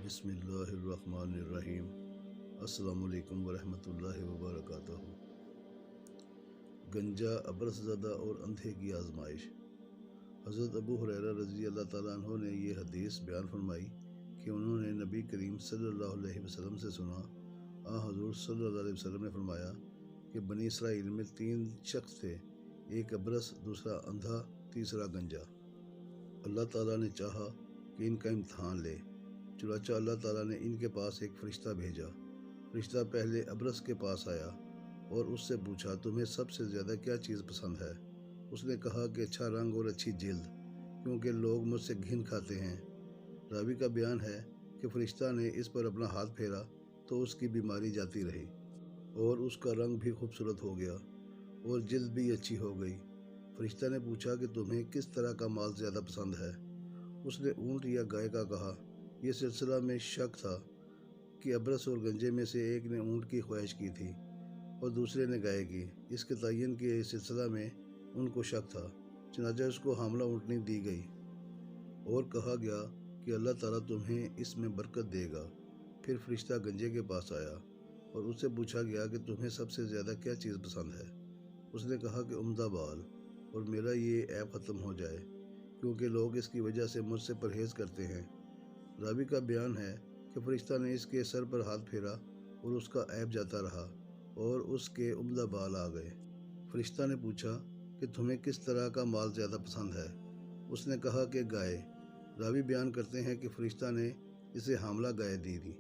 بسم اللہ الرحمن الرحیم۔ السلام علیکم ورحمۃ اللہ وبرکاتہ۔ گنجا، ابرص زدہ اور اندھے کی آزمائش۔ حضرت ابو ہریرہ رضی اللہ تعالیٰ عنہ نے یہ حدیث بیان فرمائی کہ انہوں نے نبی کریم صلی اللہ علیہ وسلم سے سنا۔ حضور صلی اللہ علیہ وسلم نے فرمایا کہ بنی اسرائیل میں 3 شخص تھے، ایک ابرص، دوسرا اندھا، تیسرا گنجا۔ اللہ تعالیٰ نے چاہا کہ ان کا امتحان لے، چنانچہ اللہ تعالیٰ نے ان کے پاس ایک فرشتہ بھیجا۔ فرشتہ پہلے ابرص کے پاس آیا اور اس سے پوچھا، تمہیں سب سے زیادہ کیا چیز پسند ہے؟ اس نے کہا کہ اچھا رنگ اور اچھی جلد، کیونکہ لوگ مجھ سے گھن کھاتے ہیں۔ راوی کا بیان ہے کہ فرشتہ نے اس پر اپنا ہاتھ پھیرا تو اس کی بیماری جاتی رہی اور اس کا رنگ بھی خوبصورت ہو گیا اور جلد بھی اچھی ہو گئی۔ فرشتہ نے پوچھا کہ تمہیں کس طرح کا مال زیادہ پسند ہے؟ اس نے اونٹ یا گائے کا کہا۔ یہ سلسلہ میں شک تھا کہ ابرص اور گنجے میں سے ایک نے اونٹ کی خواہش کی تھی اور دوسرے نے گائے کی۔ اس کے تعین کے سلسلہ میں ان کو شک تھا، چنانچہ اس کو حاملہ اونٹنی دی گئی اور کہا گیا کہ اللہ تعالیٰ تمہیں اس میں برکت دے گا۔ پھر فرشتہ گنجے کے پاس آیا اور اس سے پوچھا گیا کہ تمہیں سب سے زیادہ کیا چیز پسند ہے؟ اس نے کہا کہ عمدہ بال، اور میرا یہ عیب ختم ہو جائے، کیونکہ لوگ اس کی وجہ سے مجھ سے پرہیز کرتے ہیں۔ راوی کا بیان ہے کہ فرشتہ نے اس کے سر پر ہاتھ پھیرا اور اس کا عیب جاتا رہا اور اس کے عمدہ بال آ گئے۔ فرشتہ نے پوچھا کہ تمہیں کس طرح کا مال زیادہ پسند ہے؟ اس نے کہا کہ گائے۔ راوی بیان کرتے ہیں کہ فرشتہ نے اسے حاملہ گائے دی تھی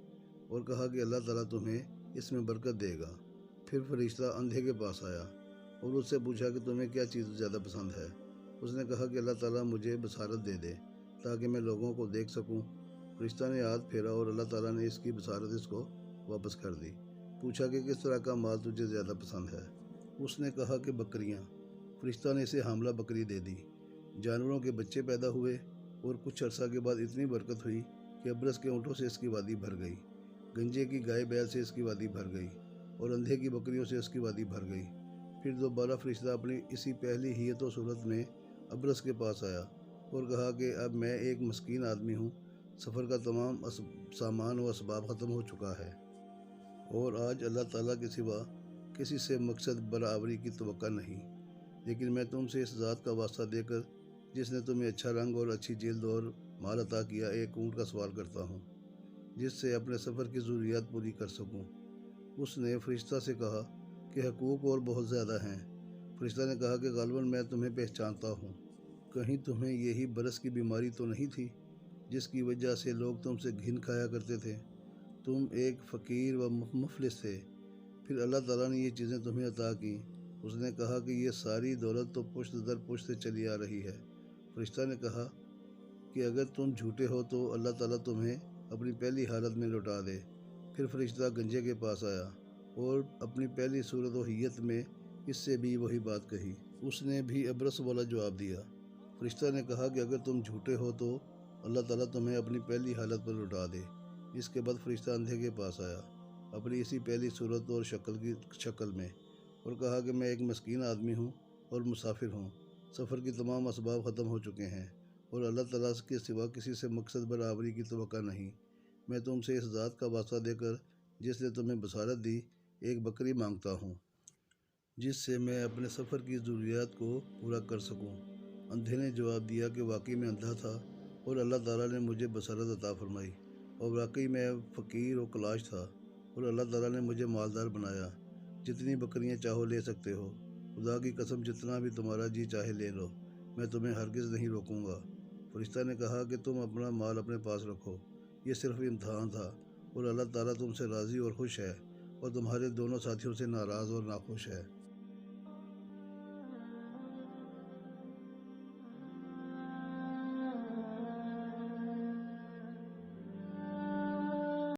اور کہا کہ اللہ تعالیٰ تمہیں اس میں برکت دے گا۔ پھر فرشتہ اندھے کے پاس آیا اور اس سے پوچھا کہ تمہیں کیا چیز زیادہ پسند ہے؟ اس نے کہا کہ اللہ تعالیٰ مجھے بصارت دے دے تاکہ میں لوگوں کو دیکھ سکوں۔ فرشتہ نے ہاتھ پھیرا اور اللہ تعالیٰ نے اس کی بصارت اس کو واپس کر دی۔ پوچھا کہ کس طرح کا مال تجھے زیادہ پسند ہے؟ اس نے کہا کہ بکریاں۔ فرشتہ نے اسے حاملہ بکری دے دی۔ جانوروں کے بچے پیدا ہوئے اور کچھ عرصہ کے بعد اتنی برکت ہوئی کہ ابرص کے اونٹوں سے اس کی وادی بھر گئی، گنجے کی گائے بیل سے اس کی وادی بھر گئی اور اندھے کی بکریوں سے اس کی وادی بھر گئی۔ پھر دوبارہ فرشتہ اپنی اسی پہلی ہیئت و صورت میں ابرص کے پاس آیا اور کہا کہ اب میں ایک مسکین آدمی ہوں، سفر کا تمام سامان و اسباب ختم ہو چکا ہے اور آج اللہ تعالیٰ کے سوا کسی سے مقصد برابری کی توقع نہیں، لیکن میں تم سے اس ذات کا واسطہ دے کر جس نے تمہیں اچھا رنگ اور اچھی جلد اور مال عطا کیا، ایک اونٹ کا سوال کرتا ہوں جس سے اپنے سفر کی ضروریات پوری کر سکوں۔ اس نے فرشتہ سے کہا کہ حقوق اور بہت زیادہ ہیں۔ فرشتہ نے کہا کہ غالباً میں تمہیں پہچانتا ہوں، کہیں تمہیں یہی برص کی بیماری تو نہیں تھی جس کی وجہ سے لوگ تم سے گھن کھایا کرتے تھے؟ تم ایک فقیر و مفلس تھے، پھر اللہ تعالیٰ نے یہ چیزیں تمہیں عطا کیں۔ اس نے کہا کہ یہ ساری دولت تو پشت در پشت سے چلی آ رہی ہے۔ فرشتہ نے کہا کہ اگر تم جھوٹے ہو تو اللہ تعالیٰ تمہیں اپنی پہلی حالت میں لوٹا دے۔ پھر فرشتہ گنجے کے پاس آیا اور اپنی پہلی صورت و حیت میں اس سے بھی وہی بات کہی۔ اس نے بھی ابرص والا جواب دیا۔ فرشتہ نے کہا کہ اگر تم جھوٹے ہو تو اللہ تعالیٰ تمہیں اپنی پہلی حالت پر لوٹا دے۔ اس کے بعد فرشتہ اندھے کے پاس آیا اپنی اسی پہلی صورت اور شکل میں اور کہا کہ میں ایک مسکین آدمی ہوں اور مسافر ہوں، سفر کی تمام اسباب ختم ہو چکے ہیں اور اللہ تعالیٰ کے سوا کسی سے مقصد برابری کی توقع نہیں۔ میں تم سے اس ذات کا واسطہ دے کر جس نے تمہیں بصارت دی، ایک بکری مانگتا ہوں جس سے میں اپنے سفر کی ضروریات کو پورا کر سکوں۔ اندھے نے جواب دیا کہ واقعی میں اندھا تھا اور اللہ تعالیٰ نے مجھے بصارت عطا فرمائی، اور واقعی میں فقیر و کلاش تھا اور اللہ تعالیٰ نے مجھے مالدار بنایا۔ جتنی بکریاں چاہو لے سکتے ہو، خدا کی قسم جتنا بھی تمہارا جی چاہے لے لو، میں تمہیں ہرگز نہیں روکوں گا۔ فرشتہ نے کہا کہ تم اپنا مال اپنے پاس رکھو، یہ صرف امتحان تھا اور اللہ تعالیٰ تم سے راضی اور خوش ہے اور تمہارے دونوں ساتھیوں سے ناراض اور ناخوش ہے۔